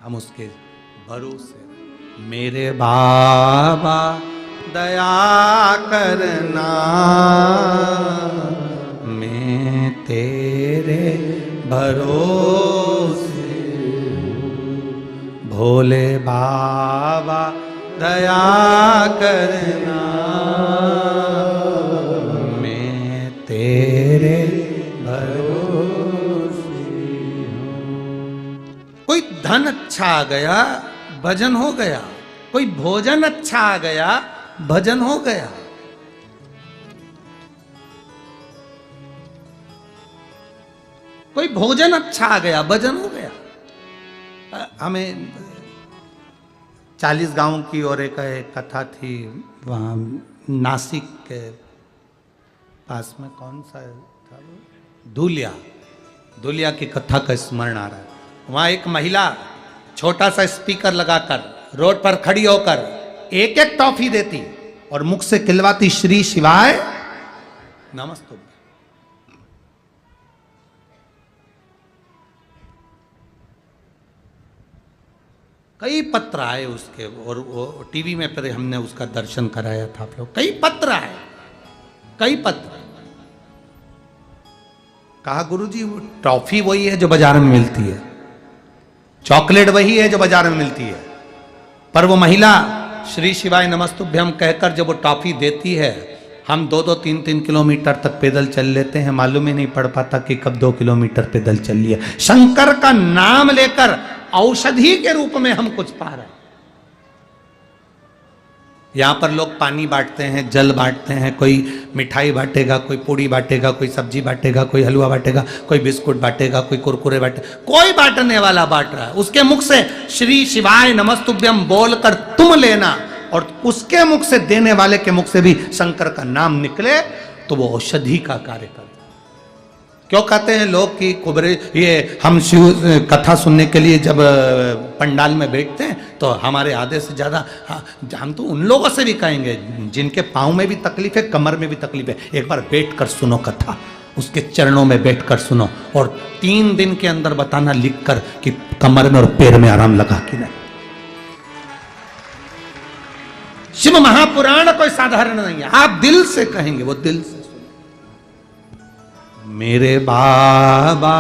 हम उसके भरोसे। मेरे बाबा दया करना, मैं तेरे भरोसे, भोले बाबा दया करना, मैं तेरे भरोसे हूँ। कोई धन अच्छा आ गया, भजन हो गया। कोई भोजन अच्छा आ गया, भजन हो गया। कोई भोजन अच्छा आ गया, भजन हो गया। हमें 40 गांव की और एक कथा थी, वहाँ नासिक के पास में कौन सा था वो, धुलिया की कथा का स्मरण आ रहा है। वहाँ एक महिला छोटा सा स्पीकर लगाकर रोड पर खड़ी होकर एक एक टॉफी देती और मुख से खिलवाती, श्री शिवाय नमस्तुभ्यम। कई पत्र आए उसके, और वो टीवी में फिर हमने उसका दर्शन कराया था आप लोग। कई पत्र आए, कई पत्र। कहा गुरुजी वो टॉफी वही है जो बाजार में मिलती है, चॉकलेट वही है जो बाजार में मिलती है, पर वो महिला श्री शिवाय नमस्तुभ्यम कहकर जब वो टॉफी देती है, हम 2-2, 3-3 किलोमीटर तक पैदल चल लेते हैं, मालूम ही नहीं पड़ पाता कि कब 2 किलोमीटर पैदल चल लिए। शंकर का नाम लेकर औषधि के रूप में हम कुछ पा रहे हैं। यहां पर लोग पानी बांटते हैं, जल बांटते हैं, कोई मिठाई बांटेगा, कोई पूड़ी बांटेगा, कोई सब्जी बांटेगा, कोई हलवा बांटेगा, कोई बिस्कुट बांटेगा, कोई कुरकुरे बांटेगा, कोई बांटने वाला बांट रहा है। उसके मुख से श्री शिवाय नमस्तुभ्यम बोलकर तुम लेना, और उसके मुख से देने वाले के मुख से भी शंकर का नाम निकले, तो वो औषधि का कार्य करता है। क्यों कहते हैं लोग कि कुबरे, ये हम शिव कथा सुनने के लिए जब पंडाल में बैठते हैं तो हमारे आधे से ज़्यादा, हम तो उन लोगों से भी कहेंगे जिनके पाँव में भी तकलीफ है, कमर में भी तकलीफ है, एक बार बैठकर सुनो कथा, उसके चरणों में बैठकर सुनो, और 3 दिन के अंदर बताना लिखकर कि कमर में और पैर में आराम लगा कि नहीं। शिव महापुराण कोई साधारण नहीं है, आप दिल से कहेंगे, वो दिल से। मेरे बाबा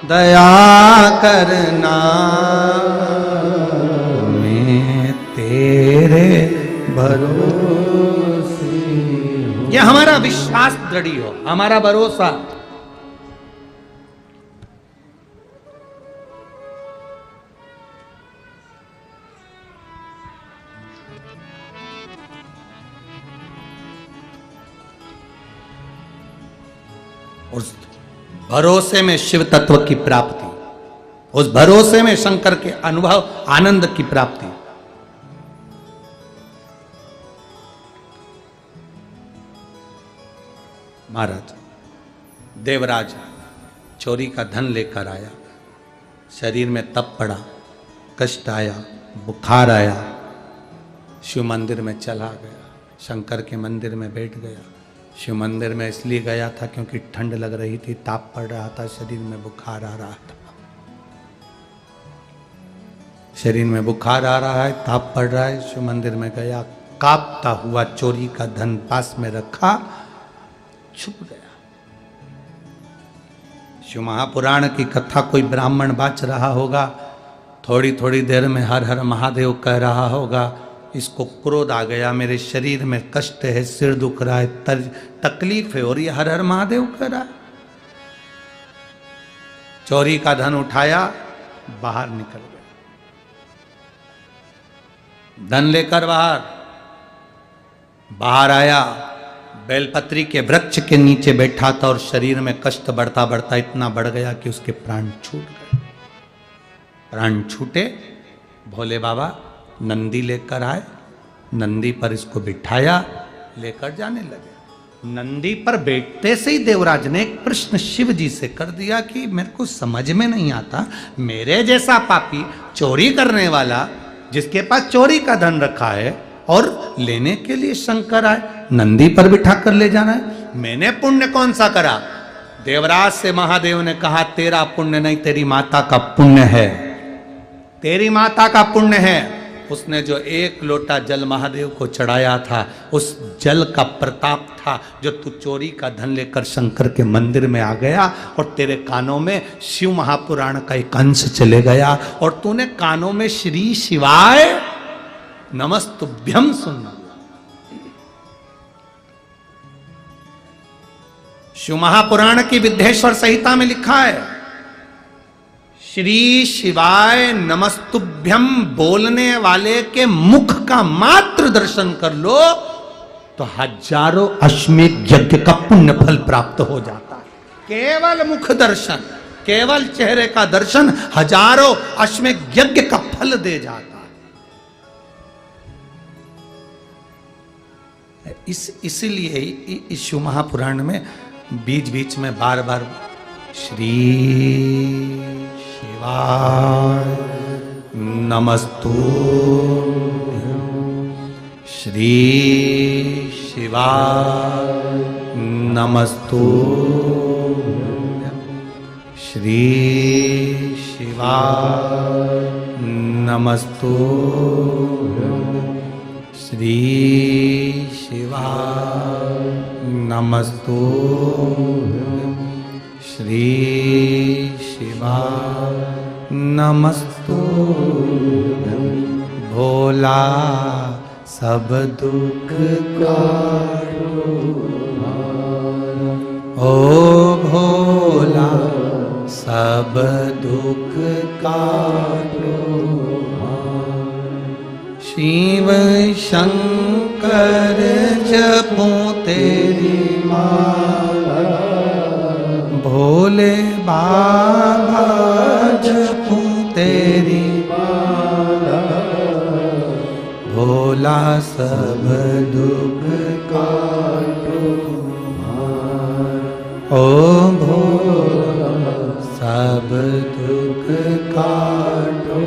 दया करना, मैं तेरे भरोसे हूं। ये हमारा विश्वास दृढ़ हो, हमारा भरोसा। उस भरोसे में शिव तत्व की प्राप्ति, उस भरोसे में शंकर के अनुभव आनंद की प्राप्ति। महाराज देवराज चोरी का धन लेकर आया, शरीर में तप पड़ा, कष्ट आया, बुखार आया, शिव मंदिर में चला गया, शंकर के मंदिर में बैठ गया। शिव मंदिर में इसलिए गया था क्योंकि ठंड लग रही थी, ताप पड़ रहा था, शरीर में बुखार आ रहा था। शरीर में बुखार आ रहा है, ताप पड़ रहा है, शिव मंदिर में गया, कांपता हुआ चोरी का धन पास में रखा, छुप गया। शिव महापुराण की कथा कोई ब्राह्मण बाच रहा होगा, थोड़ी थोड़ी देर में हर हर महादेव कह रहा होगा, इसको क्रोध आ गया, मेरे शरीर में कष्ट है, सिर दुख रहा है, तकलीफ है, और ये हर हर महादेव कह रहा है। चोरी का धन उठाया, बाहर निकल गया, धन लेकर बाहर आया, बेलपत्री के वृक्ष के नीचे बैठा था, और शरीर में कष्ट बढ़ता बढ़ता इतना बढ़ गया कि उसके प्राण छूट गए। प्राण छूटे, भोले बाबा नंदी लेकर आए, नंदी पर इसको बिठाया, लेकर जाने लगे। नंदी पर बैठते से ही देवराज ने एक प्रश्न शिव जी से कर दिया कि मेरे को समझ में नहीं आता, मेरे जैसा पापी, चोरी करने वाला, जिसके पास चोरी का धन रखा है और लेने के लिए शंकर आए, नंदी पर बिठा कर ले जाना है, मैंने पुण्य कौन सा करा? देवराज से महादेव ने कहा, तेरा पुण्य नहीं, तेरी माता का पुण्य है, तेरी माता का पुण्य है, उसने जो 1 लोटा जल महादेव को चढ़ाया था, उस जल का प्रताप था जो तू चोरी का धन लेकर शंकर के मंदिर में आ गया और तेरे कानों में शिव महापुराण का एक अंश चले गया और तूने कानों में श्री शिवाय नमस्तुभ्यम सुनना। शिव महापुराण की विद्येश्वर संहिता में लिखा है, श्री शिवाय नमस्तुभ्यम बोलने वाले के मुख का मात्र दर्शन कर लो तो हजारों अश्वमेध यज्ञ का पुण्य फल प्राप्त हो जाता है। केवल मुख दर्शन, केवल चेहरे का दर्शन हजारों अश्वमेध यज्ञ का फल दे जाता है। इसलिए इस शिव महापुराण में बीच बीच में बार बार श्री शिवाय नमस्तुभ्यं, श्री शिवाय नमस्तुभ्यं, श्री शिवाय नमस्तुभ्यं, श्री शिवाय नमस्तुभ्यं, श्री शिवाय नमस्तुभ्यं। भोला सब दुख काटो, ओ भोला सब दुख काटो, शिव शंकर जपो तेरी माला, भोले बाबा जपो तेरी माला, भोला सब दुख काटो, ओ भोला सब दुख काटो।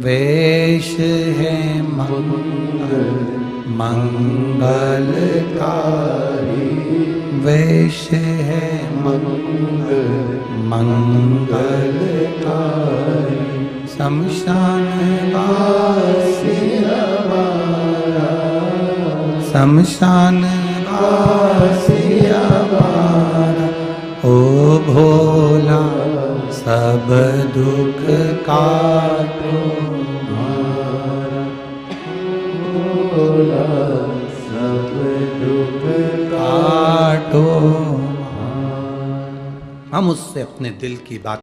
वेश है मंगलकारी, वेश है मंगलकारी, शमशान वासी हमारा, शमशान वासी हमारा, ओ भोला सब दुख काटो, भोला सब दुख काटो। हम उससे अपने दिल की बात